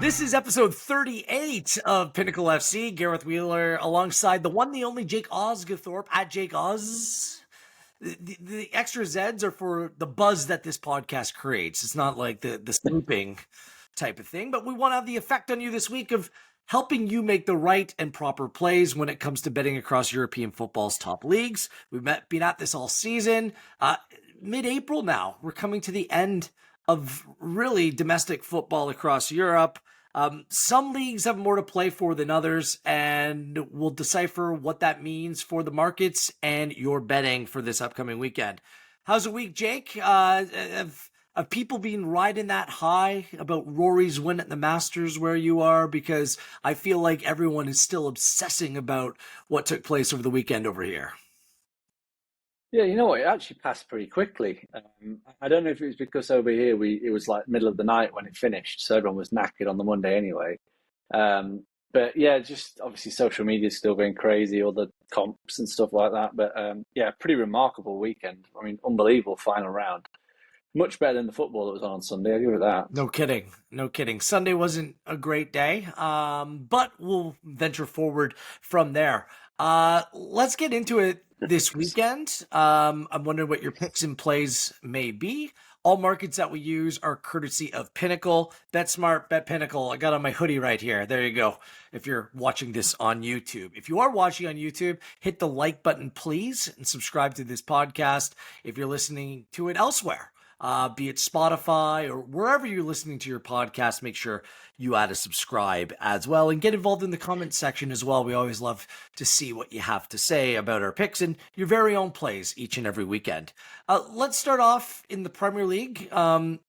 This is episode 38 of Pinnacle FC. Gareth Wheeler alongside the one, the only Jake Osgathorpe at Jake Oz. The extra Zs are for the buzz that this podcast creates. It's not like the snooping type of thing, but we want to have the effect on you this week of helping you make the right and proper plays when it comes to betting across European football's top leagues. We've been at this all season. Mid-April now, we're coming to the end of really domestic football across Europe. Some leagues have more to play for than others, and we'll decipher what that means for the markets and your betting for this upcoming weekend. How's the week, Jake? Have people been riding that high about Rory's win at the Masters where you are? Because I feel like everyone is still obsessing about what took place over the weekend over here. Yeah, you know what? It actually passed pretty quickly. I don't know if it was because over here it was like middle of the night when it finished, so everyone was knackered on the Monday anyway. But yeah, just obviously social media is still going crazy, all the comps and stuff like that. But yeah, pretty remarkable weekend. I mean, unbelievable final round. Much better than the football that was on Sunday. I'll give it that. No kidding. Sunday wasn't a great day, but we'll venture forward from there. Let's get into it this weekend. I'm wondering what your picks and plays may be. All markets that we use are courtesy of Pinnacle. Bet smart, bet Pinnacle. I got on my hoodie right here. There you go. If you're watching this on YouTube. If you are watching on YouTube, hit the like button, please, and subscribe to this podcast. If you're listening to it elsewhere, be it Spotify or wherever you're listening to your podcast, make sure you add a subscribe as well and get involved in the comment section as well. We always love to see what you have to say about our picks and your very own plays each and every weekend. Let's start off in the Premier League. Kind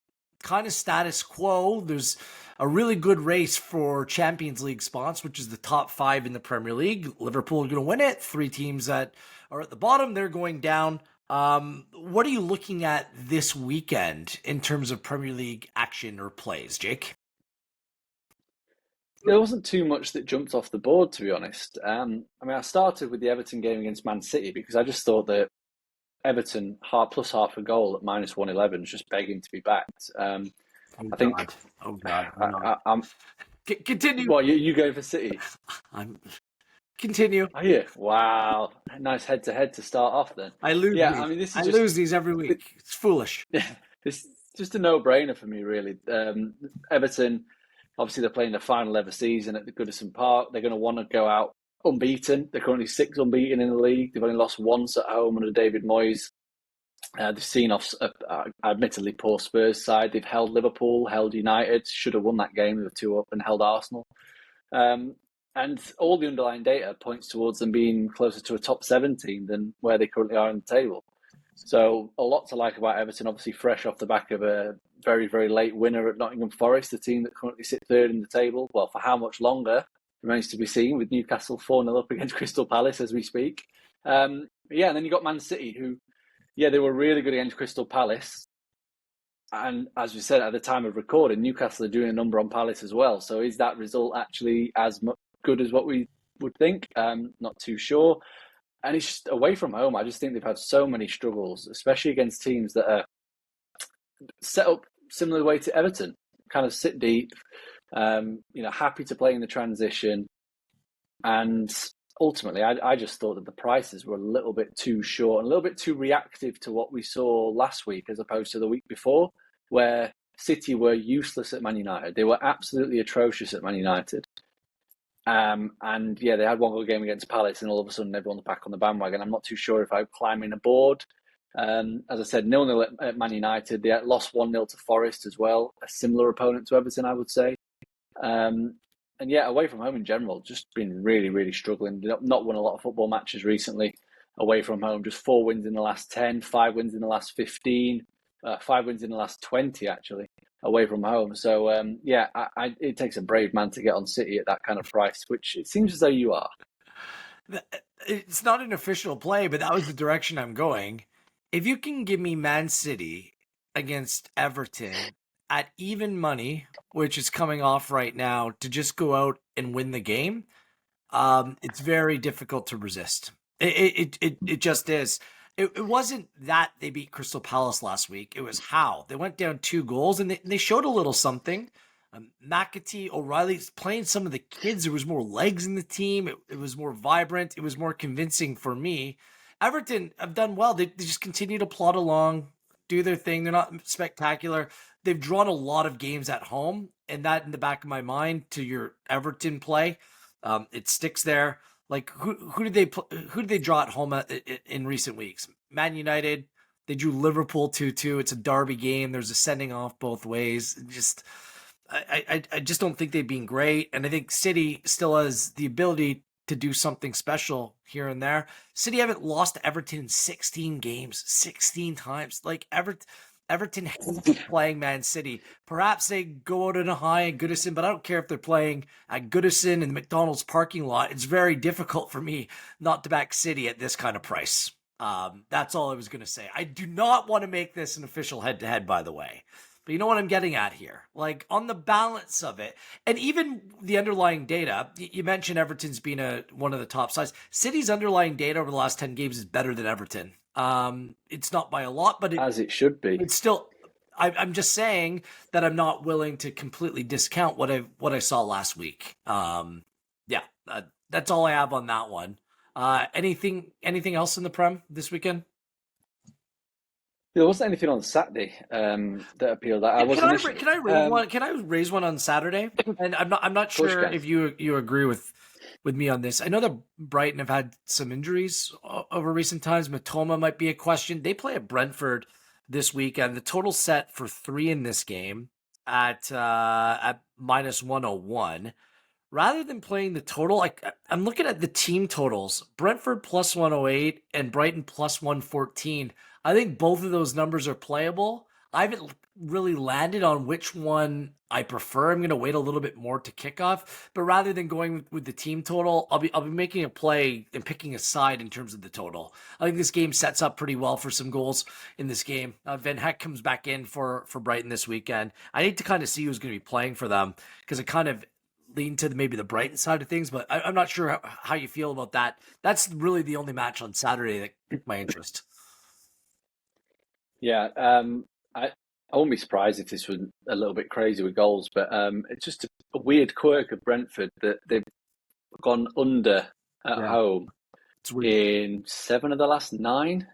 of status quo. There's a really good race for Champions League spots, which is the top 5 in the Premier League. Liverpool are going to win it. 3 teams that are at the bottom, they're going down. What are you looking at this weekend in terms of Premier League action or plays, Jake? There wasn't too much that jumped off the board, to be honest. I mean, I started with the Everton game against Man City because I just thought that Everton plus half a goal at minus 111 is just begging to be backed. I think. Oh God! Continue. What you going for City? Continue. Are you? Wow. Nice head-to-head to start off then. I lose these. I mean, I lose these every week. It's foolish. Yeah, it's just a no-brainer for me, really. Everton, obviously, they're playing the final ever season at the Goodison Park. They're going to want to go out unbeaten. They're currently 6 unbeaten in the league. They've only lost once at home under David Moyes. They've seen off, admittedly, poor Spurs side. They've held Liverpool, held United. Should have won that game. They were 2 up and held Arsenal. And all the underlying data points towards them being closer to a top 7 team than where they currently are in the table. So a lot to like about Everton, obviously fresh off the back of a very, very late winner at Nottingham Forest, the team that currently sit 3rd in the table. Well, for how much longer remains to be seen, with Newcastle 4-0 up against Crystal Palace as we speak. And then you got Man City, who, they were really good against Crystal Palace. And as we said at the time of recording, Newcastle are doing a number on Palace as well. So is that result actually as good as what we would think? Not too sure. And it's just away from home. I just think they've had so many struggles, especially against teams that are set up similar way to Everton, kind of sit deep, happy to play in the transition. And ultimately, I just thought that the prices were a little bit too short, and a little bit too reactive to what we saw last week as opposed to the week before, where City were useless at Man United. They were absolutely atrocious at Man United. They had one good game against Palace, and all of a sudden everyone's back on the bandwagon. I'm not too sure if I'm climbing aboard. As I said, 0-0 at Man United. They lost 1-0 to Forest as well, a similar opponent to Everton, I would say. Away from home in general, just been really, really struggling. Not won a lot of football matches recently away from home. Just 4 wins in the last 10, 5 wins in the last 15, 5 wins in the last 20, actually, away from home. So, it takes a brave man to get on City at that kind of price, which it seems as though you are. It's not an official play, but that was the direction I'm going. If you can give me Man City against Everton at even money, which is coming off right now, to just go out and win the game, it's very difficult to resist. It just is. It wasn't that they beat Crystal Palace last week. It was how. They went down 2 goals, and they showed a little something McAtee, O'Reilly's playing some of the kids. There was more legs in the team. It was more vibrant. It was more convincing for me. Everton have done well. They just continue to plod along, do their thing. They're not spectacular. They've drawn a lot of games at home, and that in the back of my mind to your Everton play, it sticks there. Like who did they draw at home in recent weeks? Man United. They drew Liverpool 2-2. It's a derby game. There's a sending off both ways. Just I just don't think they've been great. And I think City still has the ability to do something special here and there. City haven't lost to Everton in 16 games, 16 times. Like Everton hates playing Man City. Perhaps they go out on a high at Goodison, but I don't care if they're playing at Goodison in the McDonald's parking lot. It's very difficult for me not to back City at this kind of price. That's all I was going to say. I do not want to make this an official head-to-head, by the way. But you know what I'm getting at here? Like, on the balance of it, and even the underlying data, you mentioned Everton's being one of the top sides. City's underlying data over the last 10 games is better than Everton. It's not by a lot, but as it should be. It's still. I'm just saying that I'm not willing to completely discount what I saw last week. That's all I have on that one. Anything else in the Prem this weekend? There wasn't anything on Saturday that appealed. Can I raise one on Saturday? And I'm not sure if you agree with me on this. I know that Brighton have had some injuries over recent times. Matoma might be a question. They play at Brentford this weekend. The total set for 3 in this game at -101. Rather than playing the total, I'm looking at the team totals. Brentford +108 and Brighton +114. I think both of those numbers are playable. I haven't really landed on which one I prefer. I'm going to wait a little bit more to kick off. But rather than going with the team total, I'll be making a play and picking a side in terms of the total. I think this game sets up pretty well for some goals in this game. Van Heck comes back in for Brighton this weekend. I need to kind of see who's going to be playing for them because it kind of lean to maybe the Brighton side of things, but I'm not sure how you feel about that. That's really the only match on Saturday that piqued my interest. Yeah, I won't be surprised if this was a little bit crazy with goals, but it's just a weird quirk of Brentford that they've gone under at home in 7 of the last 9,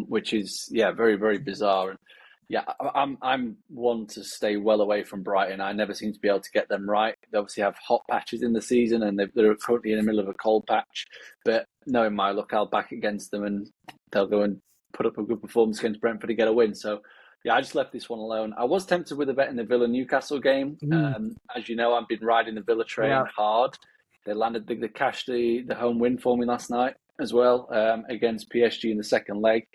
which is very, very bizarre. And yeah, I'm one to stay well away from Brighton. I never seem to be able to get them right. They obviously have hot patches in the season, and they're currently in the middle of a cold patch. But knowing my luck, I'll back against them, and they'll go and put up a good performance against Brentford to get a win. So yeah, I just left this one alone. I was tempted with a bet in the Villa-Newcastle game. As you know, I've been riding the Villa train hard. They landed the home win for me last night as well against PSG in the second leg.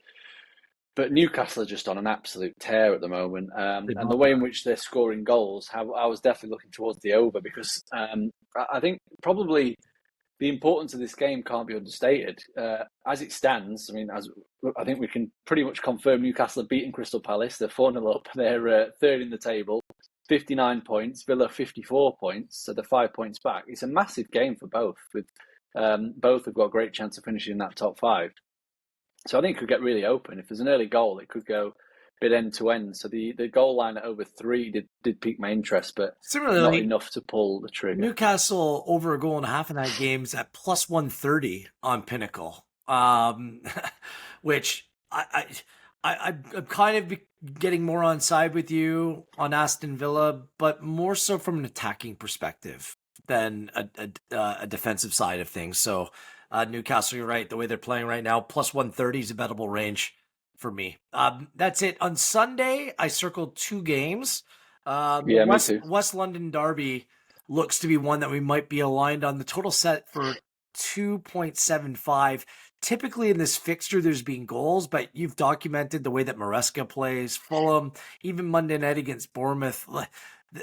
But Newcastle are just on an absolute tear at the moment. And the way in which they're scoring goals, I was definitely looking towards the over because I think probably the importance of this game can't be understated. As it stands, I think we can pretty much confirm Newcastle have beaten Crystal Palace. They're 4-0 up. They're third in the table, 59 points. Villa 54 points, so they're 5 points back. It's a massive game for both. With both have got a great chance of finishing in that top 5. So I think it could get really open. If there's an early goal, it could go a bit end to end. So the goal line at over 3 did pique my interest, but similarly, not enough to pull the trigger. Newcastle over a goal and a half in that game's at +130 on Pinnacle, which I'm kind of getting more on side with you on Aston Villa, but more so from an attacking perspective than a defensive side of things. So Newcastle, you're right. The way they're playing right now, +130 is a bettable range for me. That's it. On Sunday, I circled 2 games. Me too. West London Derby looks to be one that we might be aligned on. The total set for 2.75. Typically in this fixture, there's been goals, but you've documented the way that Maresca plays. Fulham, even Monday night against Bournemouth,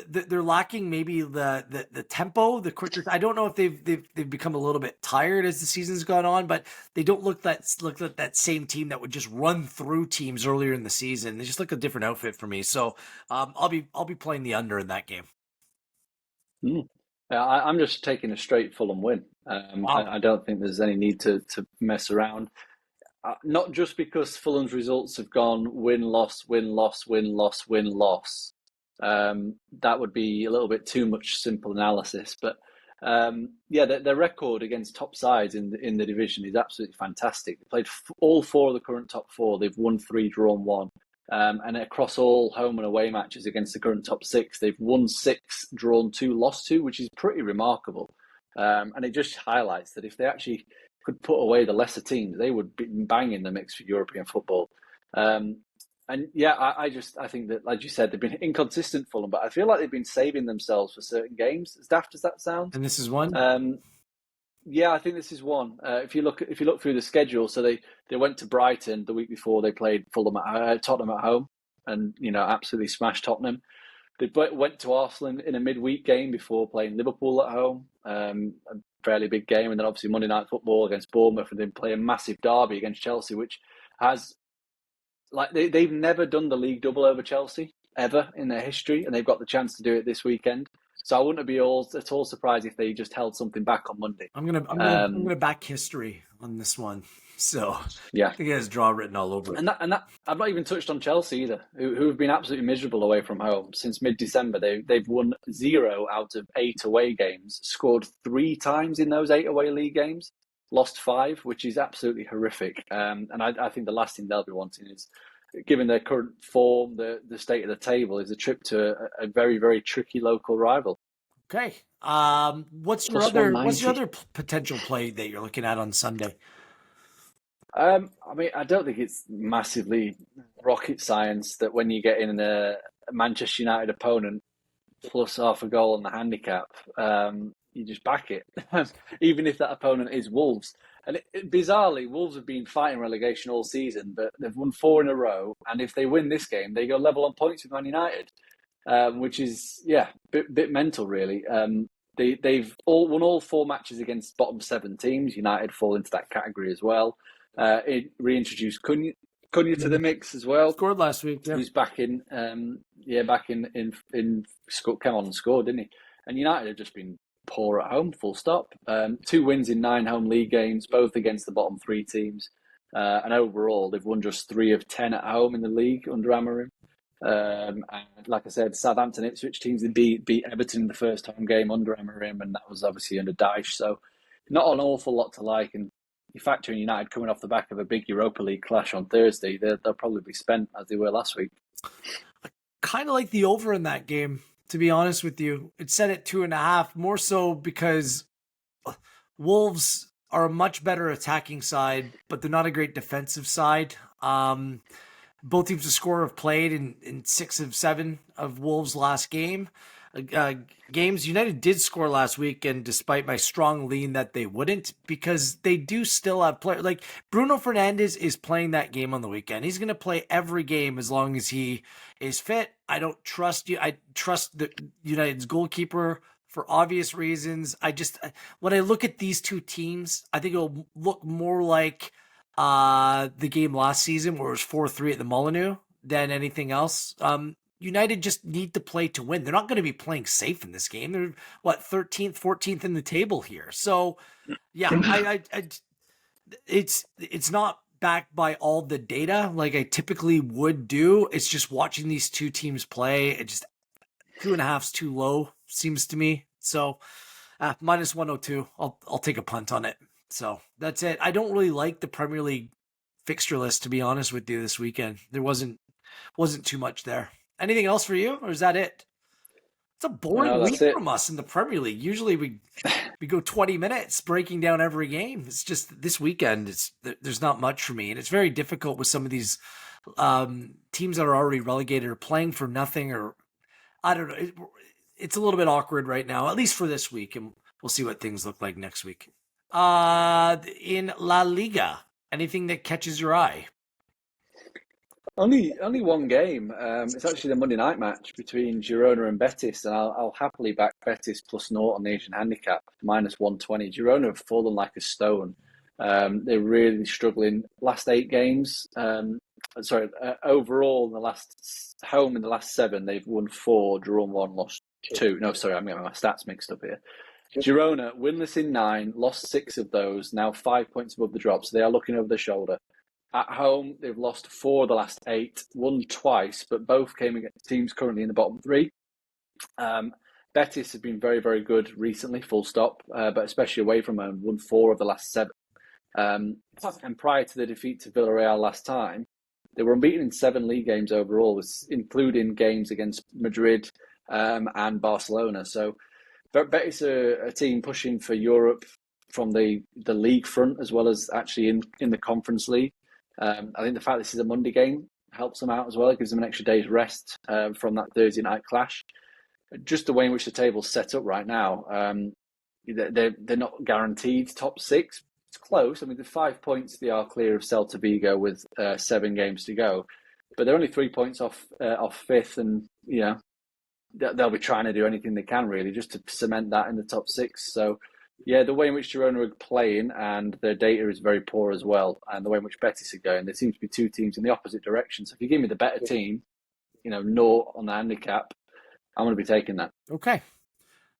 they're lacking maybe the tempo, the quicker. I don't know if they've become a little bit tired as the season's gone on, but they don't look like that same team that would just run through teams earlier in the season. They just look a different outfit for me. So I'll be playing the under in that game. I'm just taking a straight Fulham win. Wow. I don't think there's any need to mess around. Not just because Fulham's results have gone win, loss, win, loss, win, loss, win, loss that would be a little bit too much simple analysis. But their record against top sides in the division is absolutely fantastic. They played all four of the current top four. They've won 3, drawn 1. And across all home and away matches against the current top 6, they've won 6, drawn 2, lost 2, which is pretty remarkable. And it just highlights that if they actually could put away the lesser teams, they would be banging the mix for European football. And yeah, I think that, like you said, they've been inconsistent, Fulham, but I feel like they've been saving themselves for certain games. As daft as that sounds. And this is one? Yeah, I think this is one. If you look through the schedule, so they went to Brighton the week before. They played Fulham Tottenham at home, and absolutely smashed Tottenham. They went to Arsenal in a midweek game before playing Liverpool at home, a fairly big game, and then obviously Monday Night Football against Bournemouth, and then play a massive derby against Chelsea, which has they've never done the league double over Chelsea ever in their history, and they've got the chance to do it this weekend. So I wouldn't be at all surprised if they just held something back on Monday. I'm gonna back history on this one. So yeah, I think it has draw written all over it. And that I've not even touched on Chelsea either, who have been absolutely miserable away from home since mid-December. They've won 0 out of 8 away games, scored 3 times in those 8 away league games, lost 5, which is absolutely horrific. And I think the last thing they'll be wanting is, given their current form, the state of the table, is a trip to a very, very tricky local rival. Okay. What's your other potential play that you're looking at on Sunday? I mean, I don't think it's massively rocket science that when you get in a Manchester United opponent plus half a goal on the handicap, you just back it, even if that opponent is Wolves. And bizarrely, Wolves have been fighting relegation all season, but they've won 4 in a row. And if they win this game, they go level on points with Man United, which is, bit mental, really. They've won all 4 matches against bottom 7 teams. United fall into that category as well. It reintroduced Cunha to the mix as well. Scored last week, yeah. Who's back in, came on and scored, didn't he? And United have just been poor at home, full stop. 2 wins in 9 home league games, both against the bottom 3 teams. And overall, they've won just 3 of 10 at home in the league under Amorim. And like I said, Southampton, Ipswich teams, they beat Everton in the first home game under Amorim, and that was obviously under Dyche. So not an awful lot to like. And you factor in United coming off the back of a big Europa League clash on Thursday, they'll probably be spent as they were last week. I kind of like the over in that game, to be honest with you. It's set at 2.5, more so because Wolves are a much better attacking side, but they're not a great defensive side. Both teams to score have played in 6 of 7 of Wolves' last games. United did score last week, and despite my strong lean that they wouldn't, because they do still have players. Like Bruno Fernandes is playing that game on the weekend. He's going to play every game as long as he is fit. I don't trust you. I trust the United's goalkeeper for obvious reasons. When I look at these 2 teams, I think it'll look more like the game last season where it was 4-3 at the Molineux than anything else. United just need to play to win. They're not going to be playing safe in this game. They're 13th, 14th in the table here. So yeah, it's not backed by all the data like I typically would do. It's just watching these 2 teams play. It just 2.5's too low, seems to me. So minus 102. I'll take a punt on it. So that's it. I don't really like the Premier League fixture list, to be honest with you, this weekend. There wasn't too much there. Anything else for you, or is that it? It's a boring week from us in the Premier League. Usually we go 20 minutes breaking down every game. It's just this weekend, there's not much for me. And it's very difficult with some of these teams that are already relegated or playing for nothing, or I don't know. It's a little bit awkward right now, at least for this week. And we'll see what things look like next week. In La Liga, anything that catches your eye? Only one game. It's actually the Monday night match between Girona and Betis, and I'll happily back Betis plus 0 on the Asian handicap, minus 120. Girona have fallen like a stone. They're really struggling. Last 8 games, overall in the last 7, they've won 4, drawn 1, lost 2. No, sorry, I'm getting my stats mixed up here. Girona, winless in 9, lost 6 of those, now 5 points above the drop, so they are looking over their shoulder. At home, they've lost 4 of the last 8, won twice, but both came against teams currently in the bottom 3. Betis have been very, very good recently, full stop, but especially away from home, won 4 of the last 7. And prior to the defeat to Villarreal last time, they were unbeaten in 7 league games overall, including games against Madrid and Barcelona. So Betis are a team pushing for Europe from the league front as well as actually in the Conference League. I think the fact this is a Monday game helps them out as well. It gives them an extra day's rest from that Thursday night clash. Just the way in which the table's set up right now, they're not guaranteed top 6. It's close. I mean, the 5 points they are clear of Celta Vigo with 7 games to go, but they're only 3 points off 5th, and they'll be trying to do anything they can really just to cement that in the top 6. So, yeah, the way in which Girona are playing and their data is very poor as well, and the way in which Betis are going, there seems to be 2 teams in the opposite direction. So if you give me the better team, 0 on the handicap, I'm going to be taking that. Okay.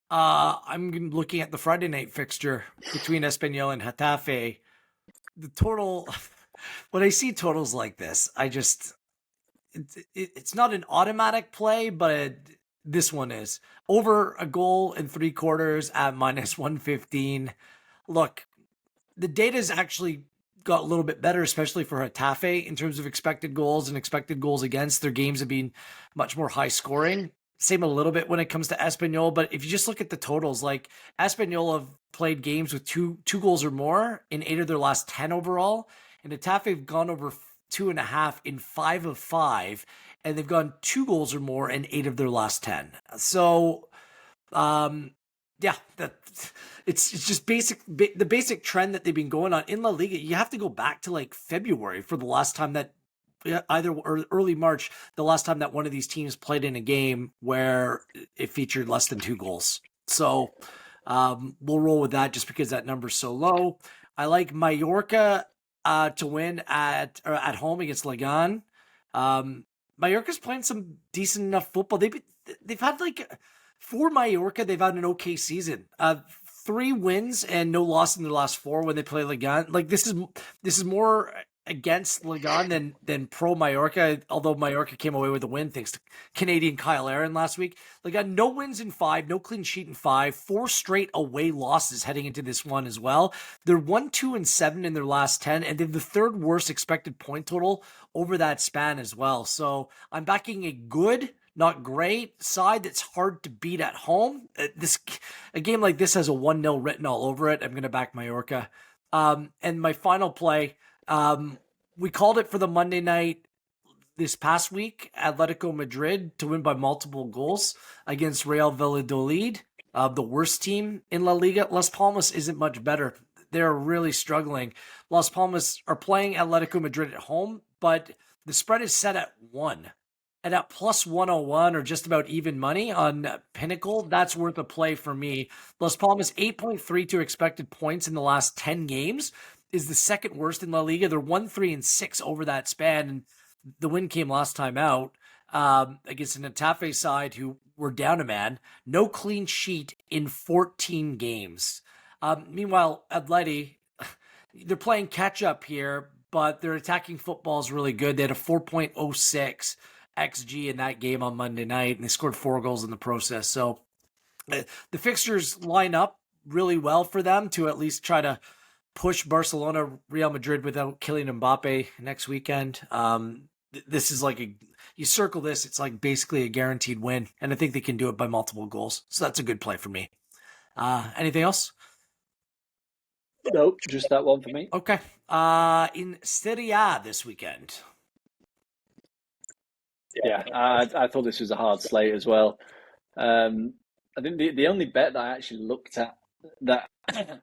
I'm looking at the Friday night fixture between Espanyol and Getafe. The total, when I see totals like this, it's not an automatic play, but this one is. Over a goal and 3/4 at -115. Look, the data's actually got a little bit better, especially for Getafe in terms of expected goals and expected goals against. Their games have been much more high scoring. Same a little bit when it comes to Espanyol, but if you just look at the totals, like Espanyol have played games with two goals or more in 8 of their last 10 overall, and Getafe have gone over 2.5 in 5 of 5, and they've gone 2 goals or more in 8 of their last 10. So, it's just the basic trend that they've been going on in La Liga. You have to go back to like February for the last time that or early March, the last time that one of these teams played in a game where it featured less than 2 goals. So we'll roll with that just because that number's so low. I like Mallorca to win at home against Leganés. Mallorca's playing some decent enough football. They've had for Mallorca, they've had an okay season. 3 wins and no loss in their last 4 when they play Leganés. This is more against Leganés than pro Mallorca, although Mallorca came away with a win thanks to Canadian Kyle Aaron last week. Leganés, no wins in 5, no clean sheet in 5, 4 straight away losses heading into this one as well. They're 1-2-7 in their last 10, and they're the 3rd worst expected point total over that span as well. So I'm backing a good, not great side that's hard to beat at home. A game like this has a 1-0 written all over it. I'm going to back Mallorca. And my final play, we called it for the Monday night this past week, Atlético Madrid to win by multiple goals against Real Valladolid, the worst team in La Liga. Las Palmas isn't much better. They're really struggling. Las Palmas are playing Atlético Madrid at home, but the spread is set at 1. And at plus 101 or just about even money on Pinnacle, that's worth a play for me. Las Palmas 8.32 expected points in the last 10 games is the 2nd worst in La Liga. They're 1-3-6 over that span, and the win came last time out against an Getafe side who were down a man. No clean sheet in 14 games. Meanwhile, Atleti, they're playing catch up here, but their attacking football is really good. They had a 4.06 XG in that game on Monday night, and they scored 4 goals in the process. So the fixtures line up really well for them to at least try to push Barcelona, Real Madrid without Kylian Mbappe next weekend. This is you circle this, it's like basically a guaranteed win, and I think they can do it by multiple goals. So that's a good play for me. Anything else? Nope, just that one for me. Okay. In Serie A this weekend. Yeah, I thought this was a hard slate as well. I think the only bet that I actually looked at that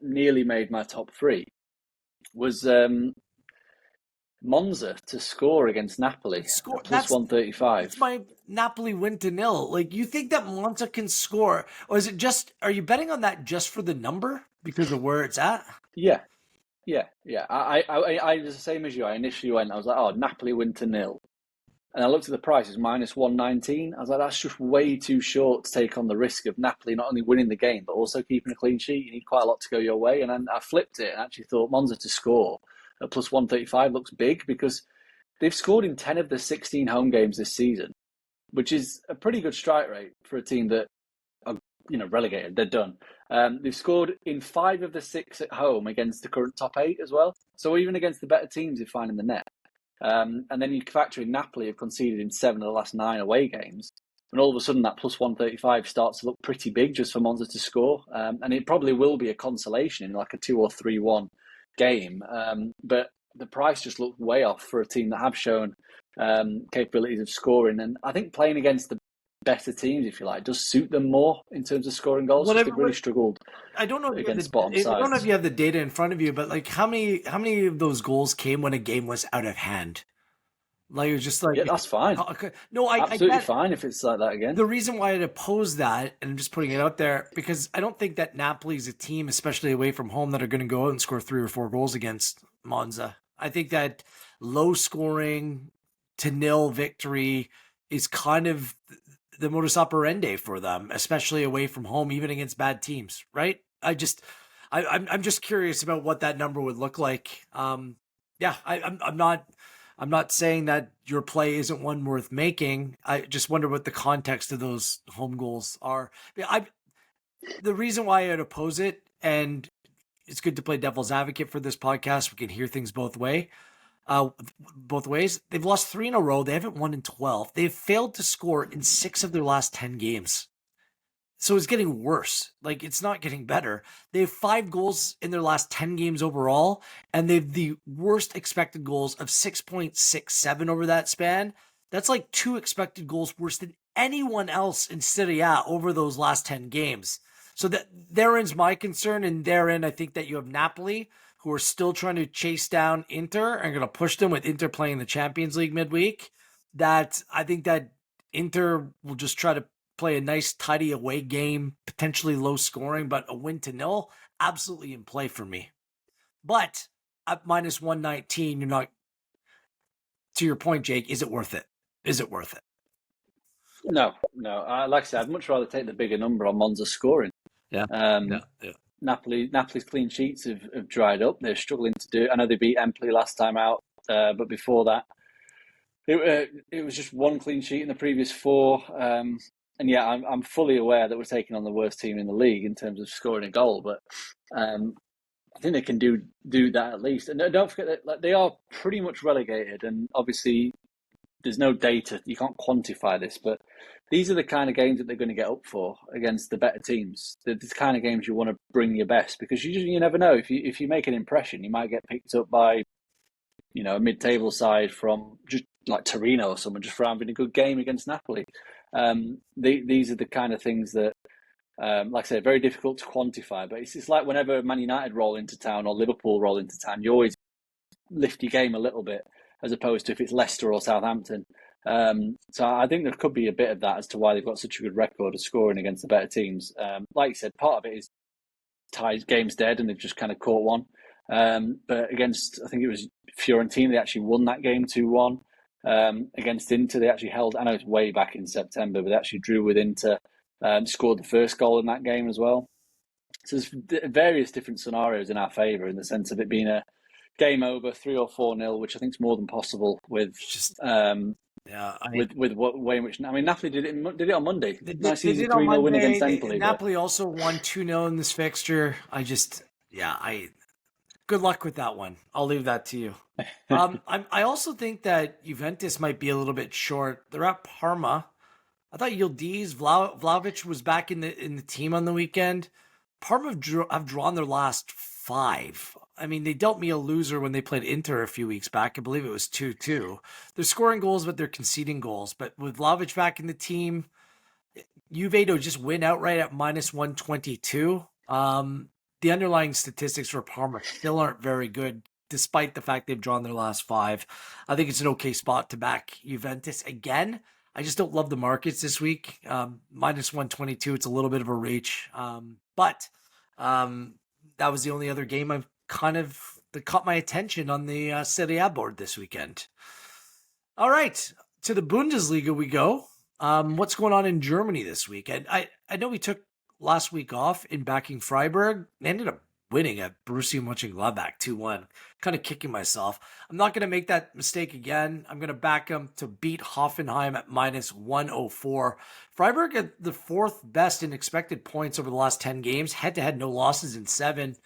nearly made my top 3 was Monza to score against Napoli. Plus 135. That's my Napoli win to 0. You think that Monza can score, or is it are you betting on that just for the number because of where it's at? Yeah. I was the same as you. I initially went, I was like, oh, Napoli win to 0. And I looked at the price, it's minus 119. I was like, that's just way too short to take on the risk of Napoli not only winning the game, but also keeping a clean sheet. You need quite a lot to go your way. And then I flipped it and actually thought Monza to score. at plus 135 looks big because they've scored in 10 of the 16 home games this season, which is a pretty good strike rate for a team that are, relegated. They're done. They've scored in 5 of the 6 at home against the current top 8 as well. So even against the better teams, they're finding the net. And then you factor in Napoli have conceded in 7 of the last 9 away games. And all of a sudden, that plus 135 starts to look pretty big just for Monza to score. And it probably will be a consolation in like a 2 or 3-1 game. But the price just looked way off for a team that have shown capabilities of scoring. And I think playing against the better teams, if you like, does suit them more in terms of scoring goals. They've really struggled. I don't know against bottom sides. I don't know if you have the data in front of you, but like how many of those goals came when a game was out of hand? Like it was just like, yeah, that's fine. No, absolutely fine if it's like that again. The reason why I'd oppose that, and I'm just putting it out there, because I don't think that Napoli's a team, especially away from home, that are going to go out and score 3 or 4 goals against Monza. I think that low scoring to 0 victory is kind of the modus operandi for them, especially away from home, even against bad teams, right? I'm just curious about what that number would look like. I'm not saying that your play isn't one worth making. I just wonder what the context of those home goals are. The reason why I'd oppose it, and it's good to play devil's advocate for this podcast. We can hear things both ways. They've lost 3 in a row. They haven't won in 12. They've failed to score in 6 of their last 10 games. So it's getting worse. Like, it's not getting better. They have 5 goals in their last 10 games overall, and they've the worst expected goals of 6.67 over that span. That's like 2 expected goals worse than anyone else in Serie A over those last 10 games. So therein's my concern, and therein I think that you have Napoli, who are still trying to chase down Inter and going to push them with Inter playing the Champions League midweek. That I think that Inter will just try to play a nice, tidy away game, potentially low scoring, but a win to 0, absolutely in play for me. But at minus 119, you're not, to your point, Jake, is it worth it? Is it worth it? No. Like I said, I'd much rather take the bigger number on Monza scoring. Yeah. Napoli's clean sheets have dried up. They're struggling to do it. I know they beat Empoli last time out, but before that, it was just 1 clean sheet in the previous 4. And yeah, I'm fully aware that we're taking on the worst team in the league in terms of scoring a goal, but I think they can do that at least. And don't forget that they are pretty much relegated, and obviously there's no data, you can't quantify this, but these are the kind of games that they're going to get up for against the better teams. The kind of games you want to bring your best, because you never know, if you make an impression, you might get picked up by a mid-table side from just like Torino or someone just for having a good game against Napoli. These are the kind of things that, like I said, very difficult to quantify. But it's like whenever Man United roll into town or Liverpool roll into town, you always lift your game a little bit, as opposed to if it's Leicester or Southampton. So I think there could be a bit of that as to why they've got such a good record of scoring against the better teams. Like you said, part of it is ties, game's dead, and they've just kind of caught one. But against, I think it was Fiorentina, they actually won that game 2-1. Against Inter, they actually held, I know it's way back in September, but they actually drew with Inter, scored the first goal in that game as well. So there's various different scenarios in our favour, in the sense of it being a game over 3 or 4-0, which I think is more than possible with with what way in which, I mean, Napoli did it on Monday. Nice easy 3-0 win against Empoli. Napoli also won 2-0 in this fixture. Good luck with that one. I'll leave that to you. I also think that Juventus might be a little bit short. They're at Parma. I thought Yildiz Vlahovic was back in the team on the weekend. Parma have drawn their last 5. I mean, they dealt me a loser when they played Inter a few weeks back. I believe it was 2-2. They're scoring goals, but they're conceding goals. But with Vlahovic back in the team, Juve to just win outright at minus 122. The underlying statistics for Parma still aren't very good, despite the fact they've drawn their last 5. I think it's an okay spot to back Juventus again. I just don't love the markets this week. Minus 122, it's a little bit of a reach. But that was the only other game that caught my attention on the Serie A board this weekend. All right, to the Bundesliga we go. What's going on in Germany this week? And I know we took last week off in backing Freiburg. They ended up winning at Borussia Mönchengladbach 2-1. Kind of kicking myself. I'm not going to make that mistake again. I'm going to back them to beat Hoffenheim at minus 104. Freiburg at the fourth best in expected points over the last 10 games. Head-to-head, no losses in 7.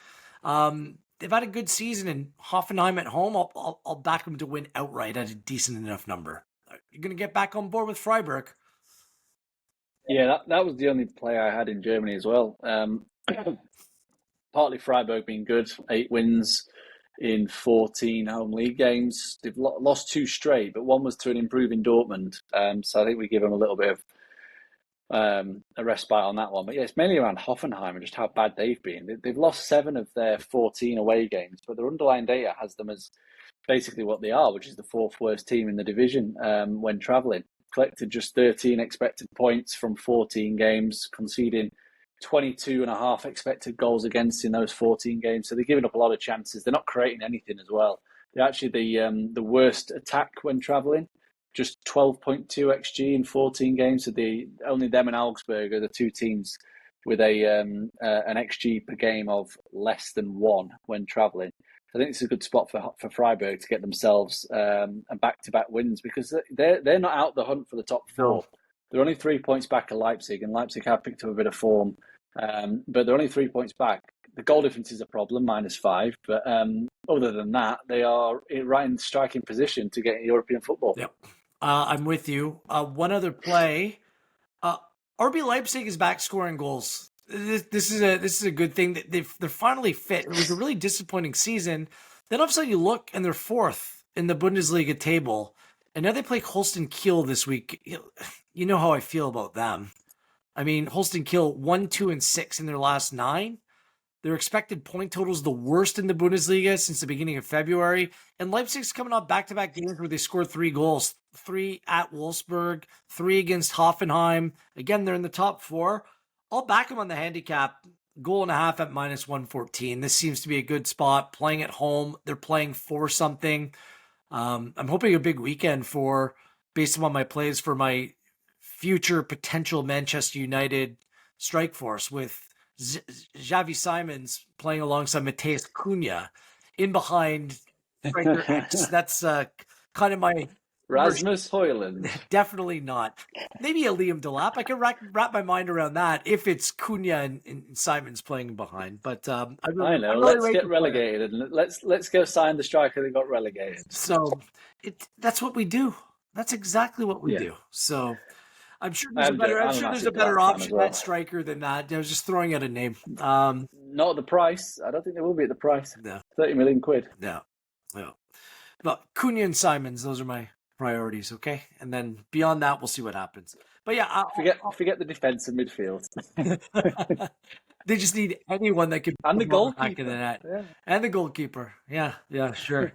They've had a good season, and Hoffenheim at home, I'll back them to win outright at a decent enough number. You're going to get back on board with Freiburg. Yeah, that was the only play I had in Germany as well. Partly Freiburg being good, 8 wins in 14 home league games. They've lost 2 straight, but one was to an improving Dortmund. So I think we give them a little bit of a respite on that one. But yeah, it's mainly around Hoffenheim and just how bad they've been. They've lost 7 of their 14 away games, but their underlying data has them as basically what they are, which is the 4th worst team in the division when travelling. Collected just 13 expected points from 14 games, conceding 22.5 expected goals against in those 14 games. So they're giving up a lot of chances. They're not creating anything as well. They're actually the worst attack when travelling, just 12.2 XG in 14 games. So only them and Augsburg are the 2 teams with an XG per game of less than 1 when travelling. I think it's a good spot for Freiburg to get themselves a back-to-back wins, because they're not out the hunt for the top 4. No. They're only 3 points back at Leipzig, and Leipzig have picked up a bit of form, but they're only 3 points back. The goal difference is a problem, -5, but other than that, they are right in striking position to get European football. Yep, I'm with you. One other play, RB Leipzig is back scoring goals. This is a good thing that they're finally fit. It was a really disappointing season. Then all of a sudden you look and they're 4th in the Bundesliga table, and now they play Holstein Kiel this week. You know how I feel about them. I mean, Holstein Kiel 1, 2, and 6 in their last 9. Their expected point total is the worst in the Bundesliga since the beginning of February. And Leipzig's coming off back-to-back games where they scored 3 goals. 3 at Wolfsburg, 3 against Hoffenheim. Again, they're in the top 4. I'll back them on the handicap. 1.5 at minus 114. This seems to be a good spot. Playing at home. They're playing for something. I'm hoping a big weekend based on my plays for my future potential Manchester United strike force with Xavi Simons playing alongside Matheus Cunha in behind striker X. That's kind of my Rasmus Højlund. Definitely not. Maybe a Liam Delap. I can wrap my mind around that if it's Cunha and Simons playing behind. But I know. Let's get relegated and let's go sign the striker that got relegated. So that's what we do. That's exactly what we do. So I'm sure there's a better option at striker than that. I was just throwing out a name. Not at the price. I don't think they will be at the price. No. 30 million quid. No. But Cunha and Simons, those are my priorities, okay? And then beyond that, we'll see what happens. But yeah, forget the defense and midfield. They just need anyone that can and the goalkeeper back in the net. Yeah. And the goalkeeper. Yeah, sure.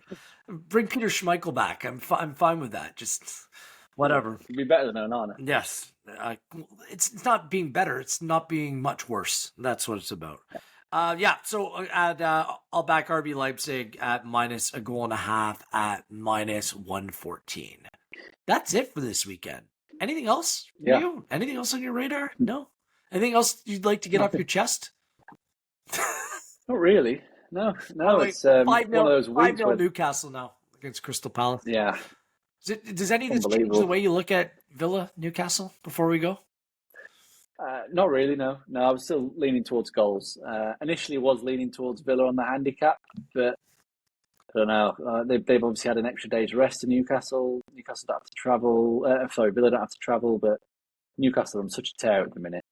Bring Peter Schmeichel back. I'm fine with that. Just whatever. It'd be better than Onana. Yes. It's not being better. It's not being much worse. That's what it's about. So I'll back RB Leipzig at minus 1.5 at minus 114. That's it for this weekend. Anything else? Yeah. Anything else on your radar? No. Anything else you'd like to get off your chest? Not really. No. It's 5-0, one of those weeks 5-0 Newcastle now against Crystal Palace. Yeah. Does any of this change the way you look at Villa Newcastle before we go? Not really, no. I was still leaning towards goals. Initially was leaning towards Villa on the handicap, but I don't know. They've obviously had an extra day's rest in Newcastle. Newcastle don't have to travel. Villa don't have to travel, but Newcastle are on such a tear at the minute.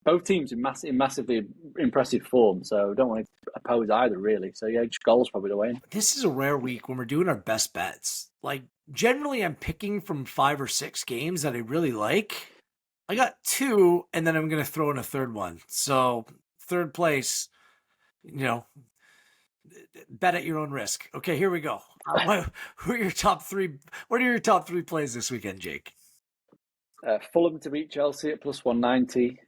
Both teams in massively impressive form, so don't want to oppose either, really. So yeah, just goals probably the way. This is a rare week when we're doing our best bets. Like, generally I'm picking from 5 or 6 games that I really like. I got 2, and then I'm going to throw in a third one. So, third place, bet at your own risk. Okay, here we go. Who are your top 3? What are your top 3 plays this weekend, Jake? Fulham to beat Chelsea at plus 190.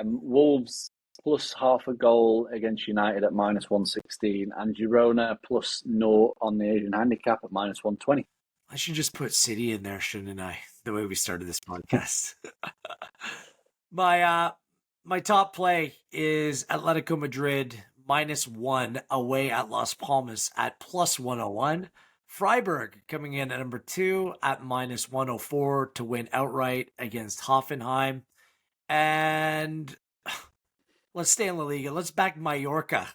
Wolves plus half a goal against United at minus 116. And Girona plus 0 on the Asian handicap at minus 120. I should just put City in there, shouldn't I? The way we started this podcast. My top play is Atletico Madrid -1 away at Las Palmas at +101. Freiburg coming in at number 2 at -104 to win outright against Hoffenheim. And let's stay in La Liga. Let's back Mallorca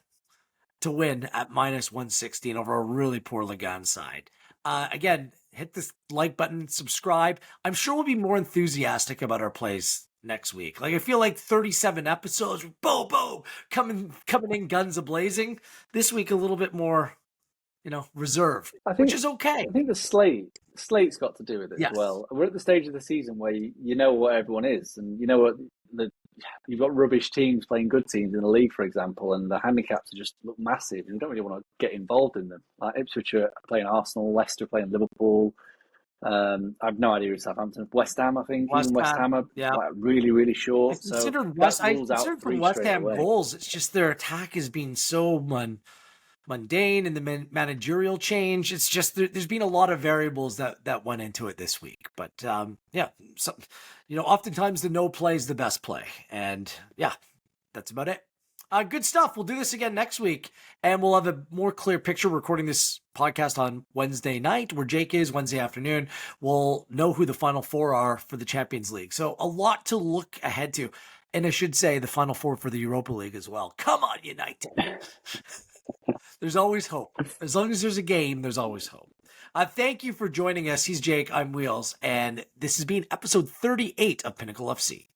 to win at -116 over a really poor Ligan side. Again, hit the like button, subscribe. I'm sure we'll be more enthusiastic about our plays next week. Like, I feel like 37 episodes, boom, boom, coming in guns a-blazing. This week, a little bit more, reserved, which is okay. I think the slate's got to do with it as well. We're at the stage of the season where you know what everyone is, and you know what you've got rubbish teams playing good teams in the league, for example, and the handicaps just look massive, and you don't really want to get involved in them. Like Ipswich are playing Arsenal, Leicester playing Liverpool. I've no idea who Southampton, West Ham, I think. West Ham are like really, really short. I considered West Ham goals. It's just their attack has been so mundane and the managerial change. It's just there's been a lot of variables that went into it this week. But oftentimes the no play is the best play. And yeah, that's about it. Good stuff. We'll do this again next week, and we'll have a more clear picture. We're recording this podcast on Wednesday night, where Jake is Wednesday afternoon. We'll know who the Final Four are for the Champions League. So a lot to look ahead to. And I should say the Final Four for the Europa League as well. Come on, United. There's always hope. As long as there's a game, there's always hope. Thank you for joining us. He's Jake. I'm Wheels. And this has been episode 38 of Pinnacle FC.